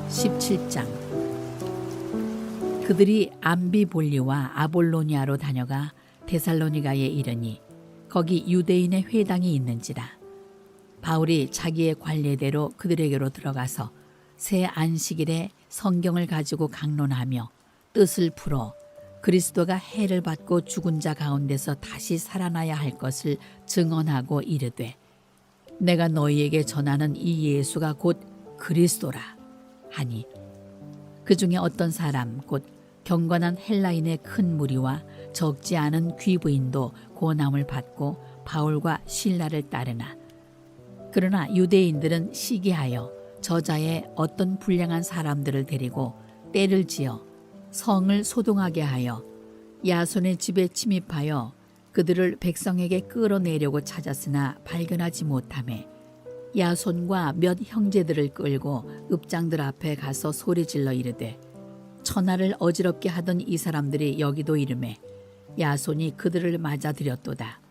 (17장) 그들이 암비볼리와 아볼로니아로 다녀가 데살로니가에 이르니 거기 유대인의 회당이 있는지라. 바울이 자기의 관례대로 그들에게로 들어가서 새 안식일에 성경을 가지고 강론하며 뜻을 풀어 그리스도가 해를 받고 죽은 자 가운데서 다시 살아나야 할 것을 증언하고 이르되, 내가 너희에게 전하는 이 예수가 곧 그리스도라 하니, 그 중에 어떤 사람 곧 경건한 헬라인의 큰 무리와 적지 않은 귀부인도 고난을 받고 바울과 실라를 따르나, 그러나 유대인들은 시기하여 저자의 어떤 불량한 사람들을 데리고 떼를 지어 성을 소동하게 하여 야손의 집에 침입하여 그들을 백성에게 끌어내려고 찾았으나 발견하지 못하매 야손과 몇 형제들을 끌고 읍장들 앞에 가서 소리질러 이르되, 천하를 어지럽게 하던 이 사람들이 여기도 이르매 야손이 그들을 맞아들였도다.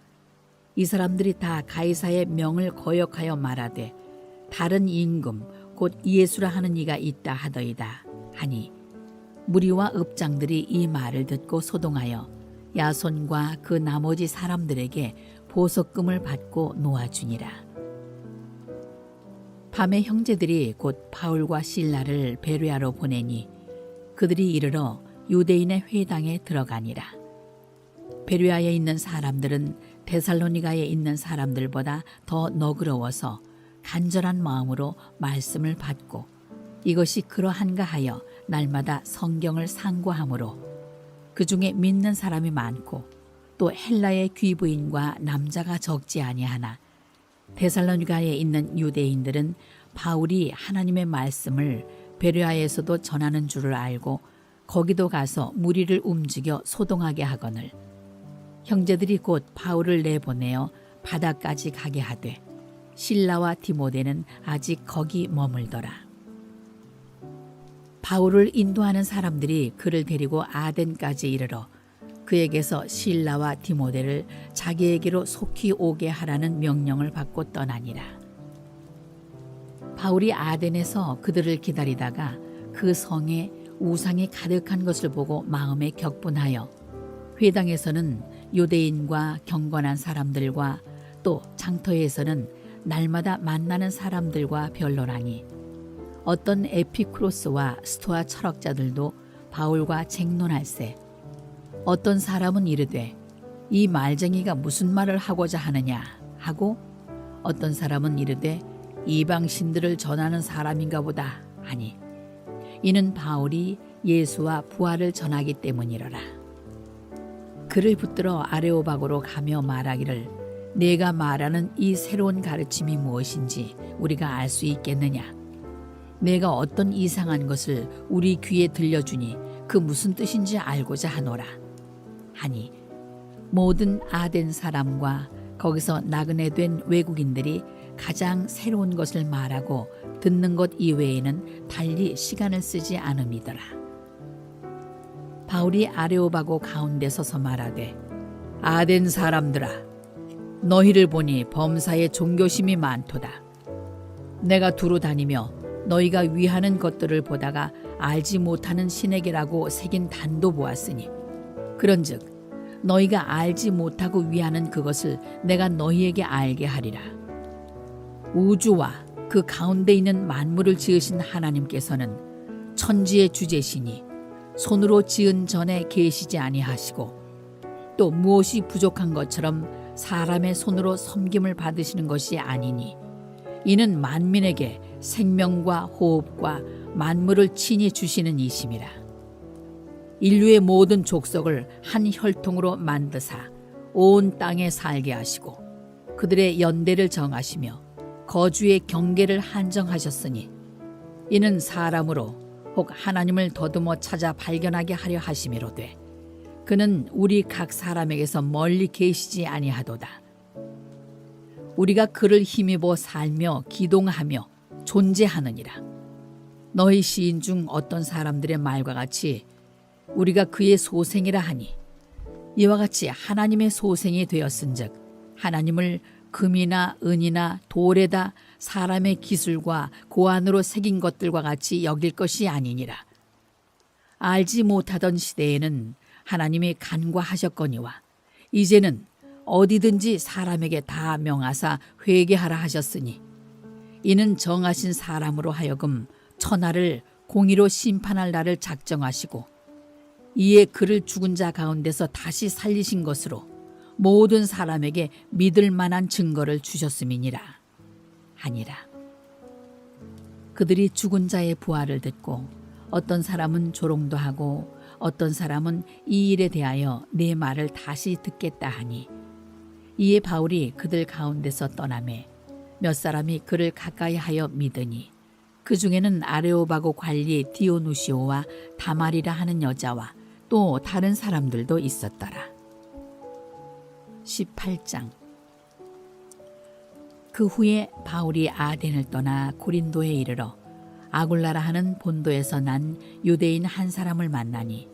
이 사람들이 다 가이사의 명을 거역하여 말하되 다른 임금 곧 예수라 하는 이가 있다 하더이다 하니, 무리와 읍장들이 이 말을 듣고 소동하여 야손과 그 나머지 사람들에게 보석금을 받고 놓아주니라. 밤에 형제들이 곧 바울과 실라를 베레아로 보내니 그들이 이르러 유대인의 회당에 들어가니라. 베레아에 있는 사람들은 데살로니가에 있는 사람들보다 더 너그러워서 간절한 마음으로 말씀을 받고 이것이 그러한가 하여 날마다 성경을 상고하므로 그 중에 믿는 사람이 많고 또 헬라의 귀부인과 남자가 적지 아니하나, 데살로니가에 있는 유대인들은 바울이 하나님의 말씀을 베레아에서도 전하는 줄을 알고 거기도 가서 무리를 움직여 소동하게 하거늘 형제들이 곧 바울을 내보내어 바다까지 가게 하되 실라와 디모데는 아직 거기 머물더라. 바울을 인도하는 사람들이 그를 데리고 아덴까지 이르러 그에게서 실라와 디모데를 자기에게로 속히 오게 하라는 명령을 받고 떠나니라. 바울이 아덴에서 그들을 기다리다가 그 성에 우상이 가득한 것을 보고 마음에 격분하여 회당에서는 유대인과 경건한 사람들과 또 장터에서는 날마다 만나는 사람들과 변론하니, 어떤 에피쿠로스와 스토아 철학자들도 바울과 쟁론할세, 어떤 사람은 이르되 이 말쟁이가 무슨 말을 하고자 하느냐 하고, 어떤 사람은 이르되 이방 신들을 전하는 사람인가 보다 하니, 이는 바울이 예수와 부활을 전하기 때문이로라. 그를 붙들어 아레오바고로 가며 말하기를, 네가 말하는 이 새로운 가르침이 무엇인지 우리가 알 수 있겠느냐? 내가 어떤 이상한 것을 우리 귀에 들려주니 그 무슨 뜻인지 알고자 하노라 하니, 모든 아덴 사람과 거기서 나그네 된 외국인들이 가장 새로운 것을 말하고 듣는 것 이외에는 달리 시간을 쓰지 않음이더라. 바울이 아레오바고 가운데 서서 말하되, 아덴 사람들아, 너희를 보니 범사에 종교심이 많도다. 내가 두루 다니며 너희가 위하는 것들을 보다가 알지 못하는 신에게라고 새긴 단도 보았으니, 그런즉 너희가 알지 못하고 위하는 그것을 내가 너희에게 알게 하리라. 우주와 그 가운데 있는 만물을 지으신 하나님께서는 천지의 주제시니 손으로 지은 전에 계시지 아니하시고, 또 무엇이 부족한 것처럼 사람의 손으로 섬김을 받으시는 것이 아니니, 이는 만민에게 생명과 호흡과 만물을 친히 주시는 이심이라. 인류의 모든 족속을 한 혈통으로 만드사 온 땅에 살게 하시고 그들의 연대를 정하시며 거주의 경계를 한정하셨으니, 이는 사람으로 혹 하나님을 더듬어 찾아 발견하게 하려 하심이로되, 그는 우리 각 사람에게서 멀리 계시지 아니하도다. 우리가 그를 힘입어 살며 기동하며 존재하느니라. 너희 시인 중 어떤 사람들의 말과 같이 우리가 그의 소생이라 하니 이와 같이 하나님의 소생이 되었은즉 하나님을 금이나 은이나 돌에다 사람의 기술과 고안으로 새긴 것들과 같이 여길 것이 아니니라. 알지 못하던 시대에는 하나님이 간과하셨거니와 이제는 어디든지 사람에게 다 명하사 회개하라 하셨으니 이는 정하신 사람으로 하여금 천하를 공의로 심판할 날을 작정하시고 이에 그를 죽은 자 가운데서 다시 살리신 것으로 모든 사람에게 믿을 만한 증거를 주셨음이니라 하니라. 그들이 죽은 자의 부활을 듣고 어떤 사람은 조롱도 하고 어떤 사람은 이 일에 대하여 내 말을 다시 듣겠다 하니 이에 바울이 그들 가운데서 떠나매 몇 사람이 그를 가까이 하여 믿으니 그 중에는 아레오바고 관리 디오누시오와 다말이라 하는 여자와 또 다른 사람들도 있었더라. 18장. 그 후에 바울이 아덴을 떠나 고린도에 이르러 아굴라라 하는 본도에서 난 유대인 한 사람을 만나니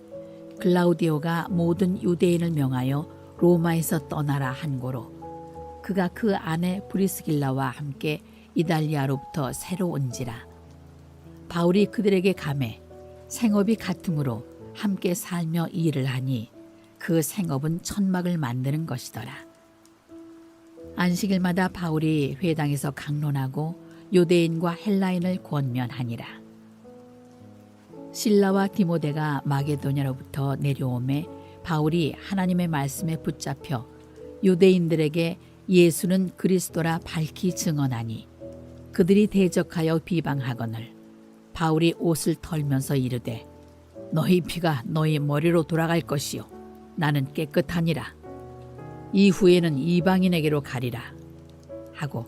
글라우디오가 모든 유대인을 명하여 로마에서 떠나라 한 고로 그가 그 아내 브리스길라와 함께 이달리아로부터 새로 온지라. 바울이 그들에게 가매 생업이 같으므로 함께 살며 일을 하니 그 생업은 천막을 만드는 것이더라. 안식일마다 바울이 회당에서 강론하고 유대인과 헬라인을 권면하니라. 실라와 디모데가 마게도냐로부터 내려오매 바울이 하나님의 말씀에 붙잡혀 유대인들에게 예수는 그리스도라 밝히 증언하니 그들이 대적하여 비방하거늘 바울이 옷을 털면서 이르되 너희 피가 너희 머리로 돌아갈 것이요 나는 깨끗하니라. 이후에는 이방인에게로 가리라 하고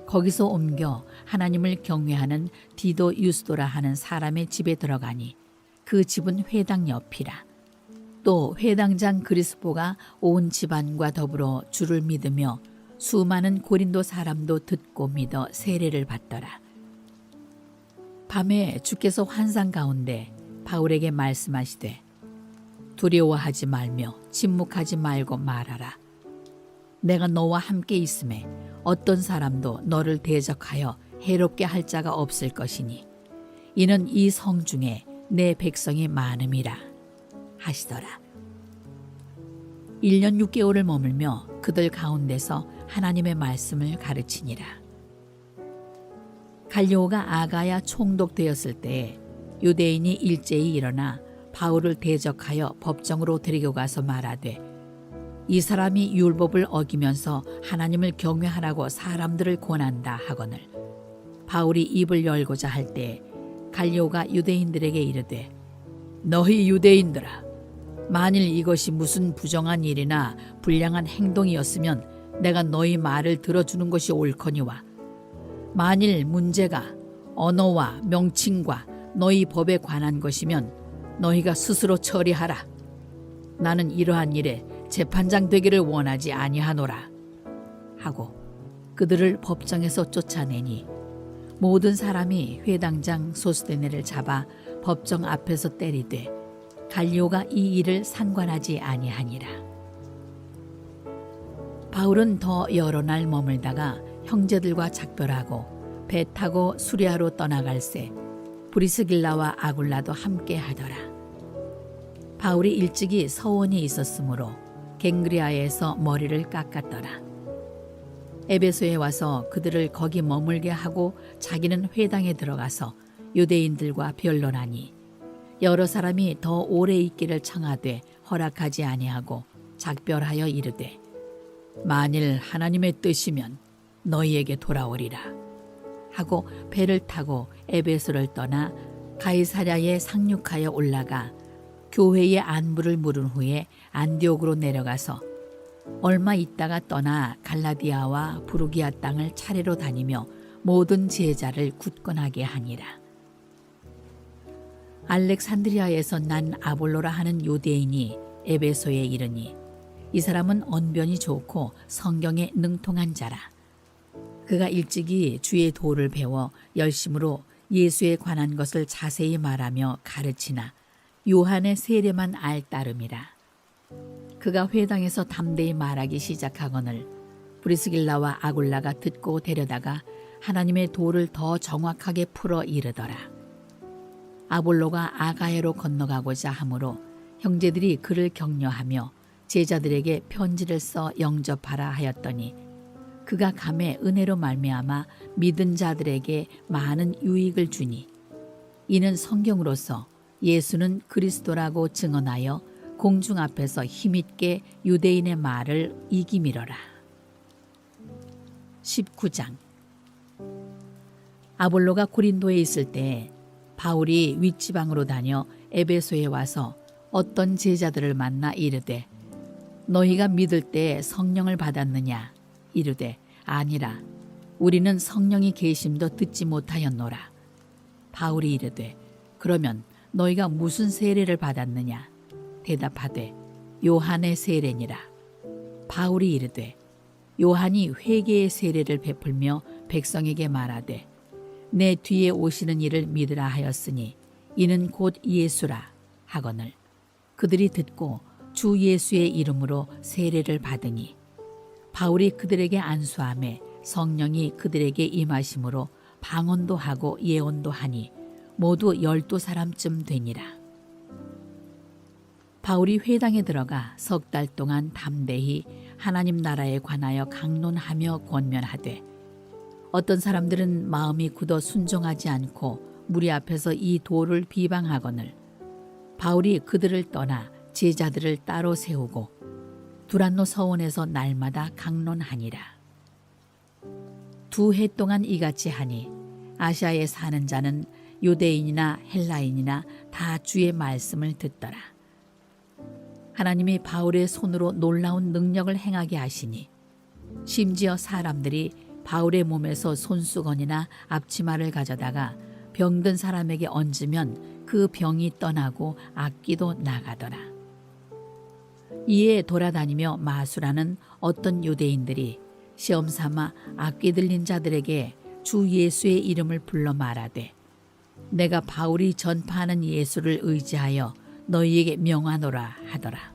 거기서 옮겨 하나님을 경외하는 디도 유스도라 하는 사람의 집에 들어가니 그 집은 회당 옆이라. 또 회당장 그리스보가 온 집안과 더불어 주를 믿으며 수많은 고린도 사람도 듣고 믿어 세례를 받더라. 밤에 주께서 환상 가운데 바울에게 말씀하시되 두려워하지 말며 침묵하지 말고 말하라. 내가 너와 함께 있음에 어떤 사람도 너를 대적하여 해롭게 할 자가 없을 것이니 이는 이 성 중에 내 백성이 많음이라 하시더라. 1년 6개월을 머물며 그들 가운데서 하나님의 말씀을 가르치니라. 갈리오가 아가야 총독되었을 때에 유대인이 일제히 일어나 바울을 대적하여 법정으로 데리고 가서 말하되 이 사람이 율법을 어기면서 하나님을 경외하라고 사람들을 권한다 하거늘 바울이 입을 열고자 할 때 갈리오가 유대인들에게 이르되 너희 유대인들아 만일 이것이 무슨 부정한 일이나 불량한 행동이었으면 내가 너희 말을 들어주는 것이 옳거니와 만일 문제가 언어와 명칭과 너희 법에 관한 것이면 너희가 스스로 처리하라. 나는 이러한 일에 재판장 되기를 원하지 아니하노라 하고 그들을 법정에서 쫓아내니 모든 사람이 회당장 소스데네를 잡아 법정 앞에서 때리되 갈리오가 이 일을 상관하지 아니하니라. 바울은 더 여러 날 머물다가 형제들과 작별하고 배 타고 수리아로 떠나갈새 브리스길라와 아굴라도 함께 하더라. 바울이 일찍이 서원이 있었으므로 갱그리아에서 머리를 깎았더라. 에베소에 와서 그들을 거기 머물게 하고 자기는 회당에 들어가서 유대인들과 변론하니 여러 사람이 더 오래 있기를 청하되 허락하지 아니하고 작별하여 이르되 만일 하나님의 뜻이면 너희에게 돌아오리라 하고 배를 타고 에베소를 떠나 가이사랴에 상륙하여 올라가 교회의 안부를 물은 후에 안디옥으로 내려가서 얼마 있다가 떠나 갈라디아와 부르기아 땅을 차례로 다니며 모든 제자를 굳건하게 하니라. 알렉산드리아에서 난 아볼로라 하는 유대인이 에베소에 이르니 이 사람은 언변이 좋고 성경에 능통한 자라. 그가 일찍이 주의 도를 배워 열심으로 예수에 관한 것을 자세히 말하며 가르치나 요한의 세례만 알 따름이라. 그가 회당에서 담대히 말하기 시작하거늘 브리스길라와 아굴라가 듣고 데려다가 하나님의 도를 더 정확하게 풀어 이르더라. 아볼로가 아가야로 건너가고자 하므로 형제들이 그를 격려하며 제자들에게 편지를 써 영접하라 하였더니 그가 감에 은혜로 말미암아 믿은 자들에게 많은 유익을 주니 이는 성경으로서 예수는 그리스도라고 증언하여 공중 앞에서 힘있게 유대인의 말을 이기미러라. 19장. 아볼로가 고린도에 있을 때 바울이 윗지방으로 다녀 에베소에 와서 어떤 제자들을 만나 이르되 너희가 믿을 때 성령을 받았느냐? 이르되 아니라 우리는 성령이 계심도 듣지 못하였노라. 바울이 이르되 그러면 너희가 무슨 세례를 받았느냐? 대답하되 요한의 세례니라. 바울이 이르되 요한이 회개의 세례를 베풀며 백성에게 말하되 내 뒤에 오시는 이를 믿으라 하였으니 이는 곧 예수라 하거늘 그들이 듣고 주 예수의 이름으로 세례를 받으니 바울이 그들에게 안수하매 성령이 그들에게 임하심으로 방언도 하고 예언도 하니 모두 12사람쯤 되니라. 바울이 회당에 들어가 석 달 동안 담대히 하나님 나라에 관하여 강론하며 권면하되 어떤 사람들은 마음이 굳어 순종하지 않고 무리 앞에서 이 도를 비방하거늘 바울이 그들을 떠나 제자들을 따로 세우고 두란노 서원에서 날마다 강론하니라. 2해 동안 이같이 하니 아시아에 사는 자는 유대인이나 헬라인이나 다 주의 말씀을 듣더라. 하나님이 바울의 손으로 놀라운 능력을 행하게 하시니 심지어 사람들이 바울의 몸에서 손수건이나 앞치마를 가져다가 병든 사람에게 얹으면 그 병이 떠나고 악기도 나가더라. 이에 돌아다니며 마술하는 어떤 유대인들이 시험삼아 악기 들린 자들에게 주 예수의 이름을 불러 말하되 내가 바울이 전파하는 예수를 의지하여 너희에게 명하노라 하더라.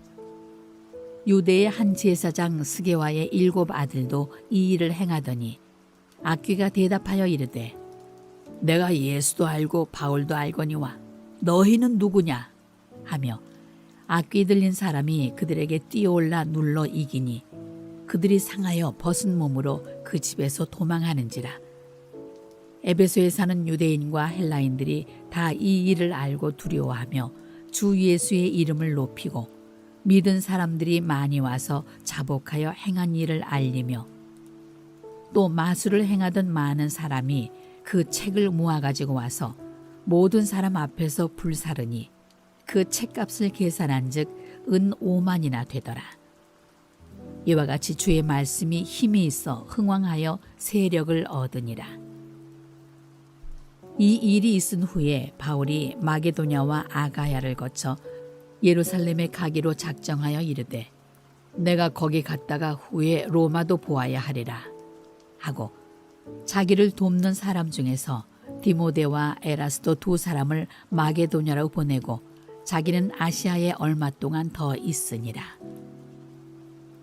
유대의 한 제사장 스게와의 7 아들도 이 일을 행하더니 악귀가 대답하여 이르되 내가 예수도 알고 바울도 알거니와 너희는 누구냐 하며 악귀 들린 사람이 그들에게 뛰어올라 눌러 이기니 그들이 상하여 벗은 몸으로 그 집에서 도망하는지라. 에베소에 사는 유대인과 헬라인들이 다 이 일을 알고 두려워하며 주 예수의 이름을 높이고 믿은 사람들이 많이 와서 자복하여 행한 일을 알리며 또 마술을 행하던 많은 사람이 그 책을 모아가지고 와서 모든 사람 앞에서 불사르니 그 책값을 계산한 즉 은 5만이나 되더라. 이와 같이 주의 말씀이 힘이 있어 흥왕하여 세력을 얻으니라. 이 일이 있은 후에 바울이 마게도냐와 아가야를 거쳐 예루살렘에 가기로 작정하여 이르되 내가 거기 갔다가 후에 로마도 보아야 하리라 하고 자기를 돕는 사람 중에서 디모데와 에라스도 2 사람을 마게도냐로 보내고 자기는 아시아에 얼마 동안 더 있으니라.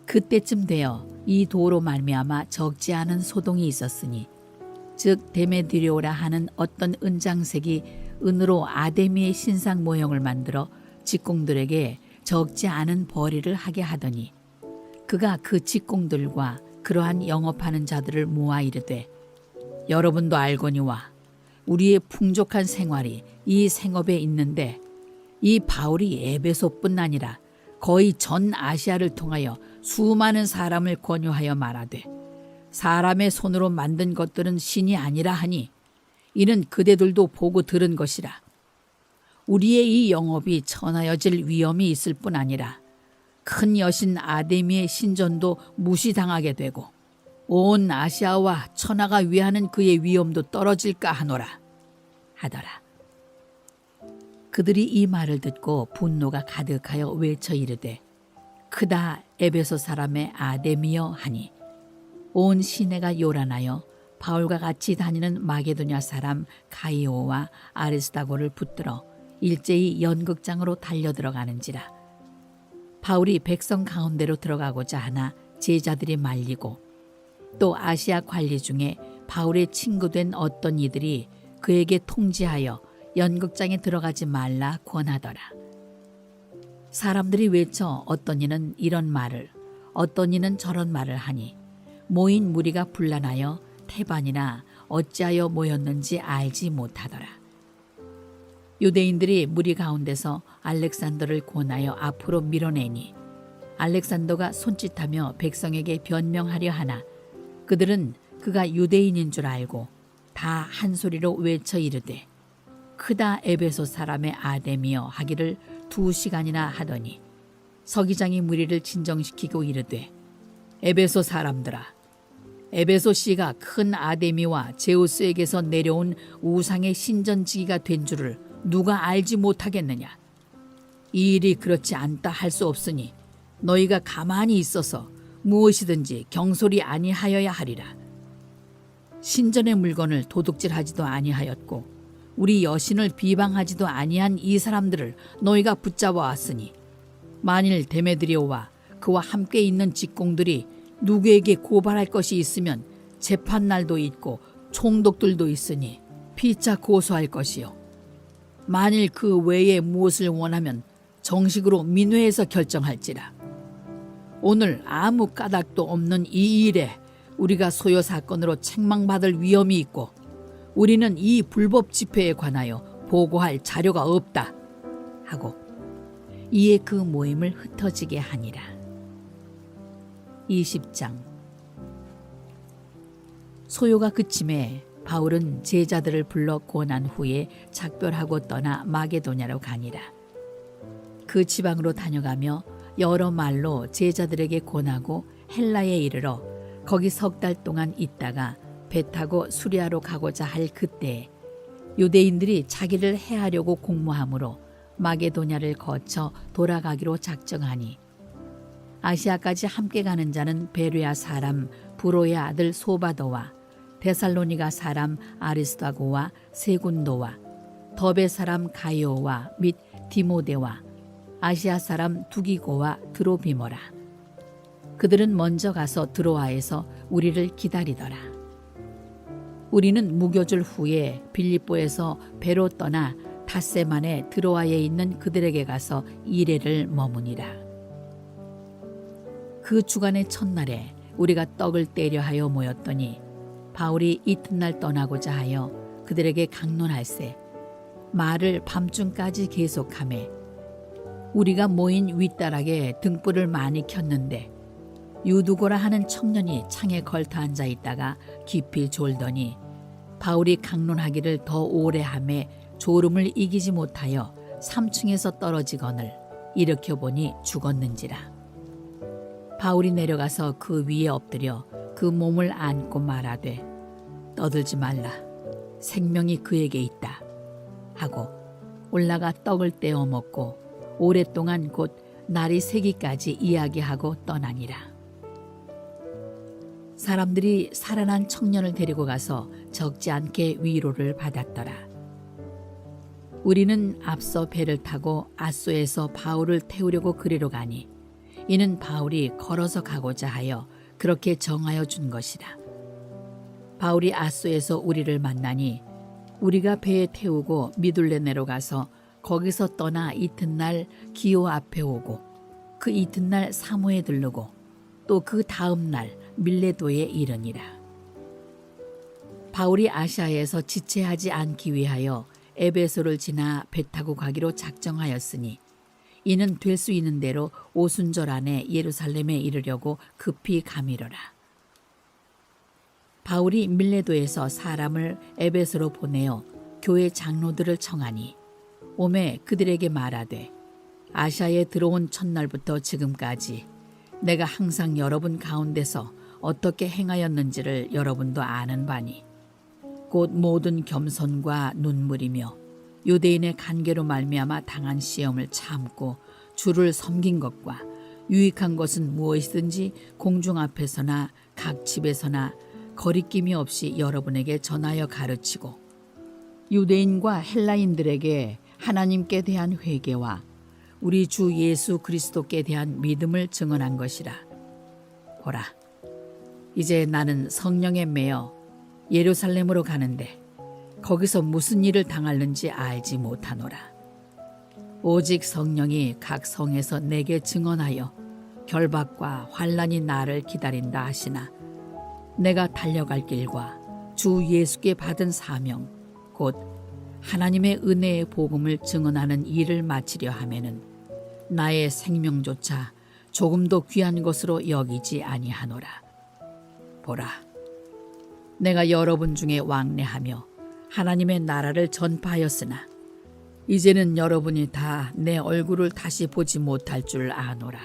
그때쯤 되어 이 도로 말미암아 적지 않은 소동이 있었으니 즉 데메드리오라 하는 어떤 은장색이 은으로 아데미의 신상 모형을 만들어 직공들에게 적지 않은 벌이를 하게 하더니 그가 그 직공들과 그러한 영업하는 자들을 모아 이르되 여러분도 알거니와 우리의 풍족한 생활이 이 생업에 있는데 이 바울이 에베소뿐 아니라 거의 전 아시아를 통하여 수많은 사람을 권유하여 말하되 사람의 손으로 만든 것들은 신이 아니라 하니 이는 그대들도 보고 들은 것이라. 우리의 이 영업이 천하여질 위험이 있을 뿐 아니라 큰 여신 아데미의 신전도 무시당하게 되고 온 아시아와 천하가 위하는 그의 위엄도 떨어질까 하노라 하더라. 그들이 이 말을 듣고 분노가 가득하여 외쳐 이르되 크다 에베소 사람의 아데미여 하니 온 시내가 요란하여 바울과 같이 다니는 마게도냐 사람 가이오와 아리스다고를 붙들어 일제히 연극장으로 달려들어가는지라. 바울이 백성 가운데로 들어가고자 하나 제자들이 말리고 또 아시아 관리 중에 바울의 친구된 어떤 이들이 그에게 통지하여 연극장에 들어가지 말라 권하더라. 사람들이 외쳐 어떤 이는 이런 말을 어떤 이는 저런 말을 하니 모인 무리가 분란하여 태반이나 어찌하여 모였는지 알지 못하더라. 유대인들이 무리 가운데서 알렉산더를 권하여 앞으로 밀어내니 알렉산더가 손짓하며 백성에게 변명하려 하나 그들은 그가 유대인인 줄 알고 다 한 소리로 외쳐 이르되 크다 에베소 사람의 아데미여 하기를 2시간이나 하더니 서기장이 무리를 진정시키고 이르되 에베소 사람들아 에베소 씨가 큰 아데미와 제우스에게서 내려온 우상의 신전지기가 된 줄을 누가 알지 못하겠느냐. 이 일이 그렇지 않다 할 수 없으니 너희가 가만히 있어서 무엇이든지 경솔이 아니하여야 하리라. 신전의 물건을 도둑질하지도 아니하였고 우리 여신을 비방하지도 아니한 이 사람들을 너희가 붙잡아 왔으니 만일 데메드리오와 그와 함께 있는 직공들이 누구에게 고발할 것이 있으면 재판날도 있고 총독들도 있으니 피차 고소할 것이요. 만일 그 외에 무엇을 원하면 정식으로 민회에서 결정할지라. 오늘 아무 까닭도 없는 이 일에 우리가 소요 사건으로 책망받을 위험이 있고 우리는 이 불법 집회에 관하여 보고할 자료가 없다 하고 이에 그 모임을 흩어지게 하니라. 20장. 소요가 그침에 바울은 제자들을 불러 권한 후에 작별하고 떠나 마게도냐로 가니라. 그 지방으로 다녀가며 여러 말로 제자들에게 권하고 헬라에 이르러 거기 3달 동안 있다가 배 타고 수리아로 가고자 할 그때에 유대인들이 자기를 해하려고 공모하므로 마게도냐를 거쳐 돌아가기로 작정하니 아시아까지 함께 가는 자는 베레아 사람 브로의 아들 소바도와 데살로니가 사람 아리스다고와 세군도와 더베 사람 가이오와 및 디모데와 아시아 사람 두기고와 드로비모라. 그들은 먼저 가서 드로아에서 우리를 기다리더라. 우리는 무교절 후에 빌립보에서 배로 떠나 닷새만에 드로아에 있는 그들에게 가서 이레를 머무니라. 그 주간의 첫날에 우리가 떡을 떼려 하여 모였더니 바울이 이튿날 떠나고자 하여 그들에게 강론할세 말을 밤중까지 계속하매 우리가 모인 윗다락에 등불을 많이 켰는데 유두고라 하는 청년이 창에 걸터 앉아 있다가 깊이 졸더니 바울이 강론하기를 더 오래 하매 졸음을 이기지 못하여 3층에서 떨어지거늘 일으켜보니 죽었는지라. 바울이 내려가서 그 위에 엎드려 그 몸을 안고 말하되 떠들지 말라 생명이 그에게 있다 하고 올라가 떡을 떼어 먹고 오랫동안 곧 날이 새기까지 이야기하고 떠나니라. 사람들이 살아난 청년을 데리고 가서 적지 않게 위로를 받았더라. 우리는 앞서 배를 타고 아소에서 바울을 태우려고 그리로 가니 이는 바울이 걸어서 가고자 하여 그렇게 정하여 준 것이라. 바울이 아소에서 우리를 만나니 우리가 배에 태우고 미둘레네로 가서 거기서 떠나 이튿날 기오 앞에 오고 그 이튿날 사모에 들르고 또 그 다음 날 밀레도에 이르니라. 바울이 아시아에서 지체하지 않기 위하여 에베소를 지나 배 타고 가기로 작정하였으니 이는 될 수 있는 대로 오순절 안에 예루살렘에 이르려고 급히 가미러라. 바울이 밀레도에서 사람을 에베소로 보내어 교회 장로들을 청하니 오매 그들에게 말하되 아시아에 들어온 첫날부터 지금까지 내가 항상 여러분 가운데서 어떻게 행하였는지를 여러분도 아는 바니 곧 모든 겸손과 눈물이며 유대인의 간계로 말미암아 당한 시험을 참고 주를 섬긴 것과 유익한 것은 무엇이든지 공중 앞에서나 각 집에서나 거리낌이 없이 여러분에게 전하여 가르치고 유대인과 헬라인들에게 하나님께 대한 회개와 우리 주 예수 그리스도께 대한 믿음을 증언한 것이라. 보라, 이제 나는 성령에 매여 예루살렘으로 가는데 거기서 무슨 일을 당할는지 알지 못하노라. 오직 성령이 각 성에서 내게 증언하여 결박과 환난이 나를 기다린다 하시나 내가 달려갈 길과 주 예수께 받은 사명 곧 하나님의 은혜의 복음을 증언하는 일을 마치려 하면은 나의 생명조차 조금도 귀한 것으로 여기지 아니하노라. 보라, 내가 여러분 중에 왕래하며 하나님의 나라를 전파하였으나 이제는 여러분이 다 내 얼굴을 다시 보지 못할 줄 아노라.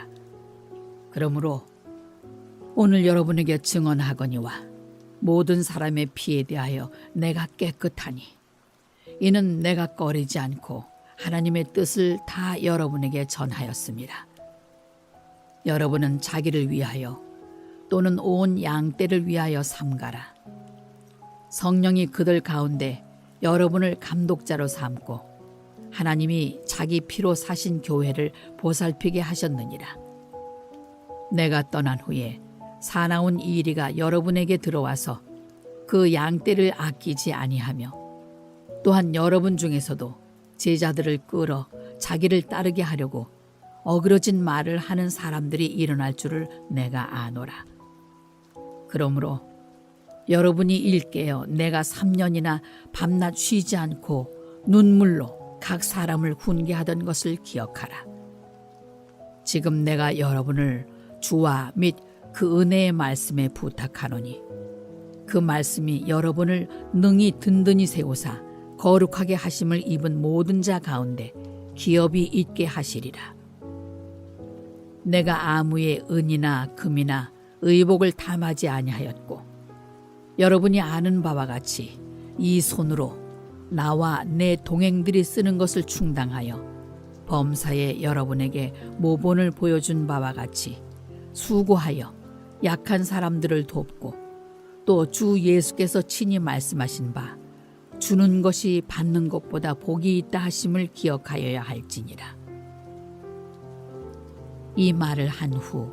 그러므로 오늘 여러분에게 증언하거니와 모든 사람의 피에 대하여 내가 깨끗하니 이는 내가 꺼리지 않고 하나님의 뜻을 다 여러분에게 전하였습니다. 여러분은 자기를 위하여 또는 온 양떼를 위하여 삼가라. 성령이 그들 가운데 여러분을 감독자로 삼고 하나님이 자기 피로 사신 교회를 보살피게 하셨느니라. 내가 떠난 후에 사나운 이리가 여러분에게 들어와서 그 양떼를 아끼지 아니하며 또한 여러분 중에서도 제자들을 끌어 자기를 따르게 하려고 어그러진 말을 하는 사람들이 일어날 줄을 내가 아노라. 그러므로 여러분이 일깨어 내가 3년이나 밤낮 쉬지 않고 눈물로 각 사람을 훈계하던 것을 기억하라. 지금 내가 여러분을 주와 및 그 은혜의 말씀에 부탁하노니 그 말씀이 여러분을 능히 든든히 세우사 거룩하게 하심을 입은 모든 자 가운데 기업이 있게 하시리라. 내가 아무의 은이나 금이나 의복을 담하지 아니하였고 여러분이 아는 바와 같이 이 손으로 나와 내 동행들이 쓰는 것을 충당하여 범사에 여러분에게 모본을 보여준 바와 같이 수고하여 약한 사람들을 돕고 또 주 예수께서 친히 말씀하신 바 주는 것이 받는 것보다 복이 있다 하심을 기억하여야 할지니라. 이 말을 한 후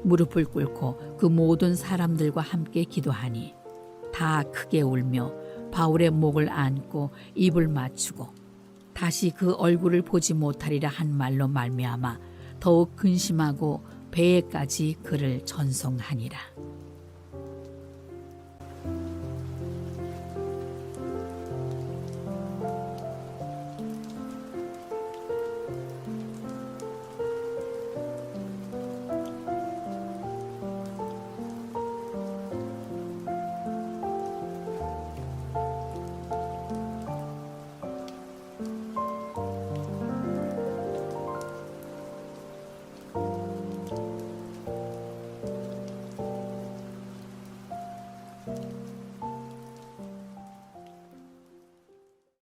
무릎을 꿇고 그 모든 사람들과 함께 기도하니 다 크게 울며 바울의 목을 안고 입을 맞추고 다시 그 얼굴을 보지 못하리라 한 말로 말미암아 더욱 근심하고 배에까지 그를 전송하니라.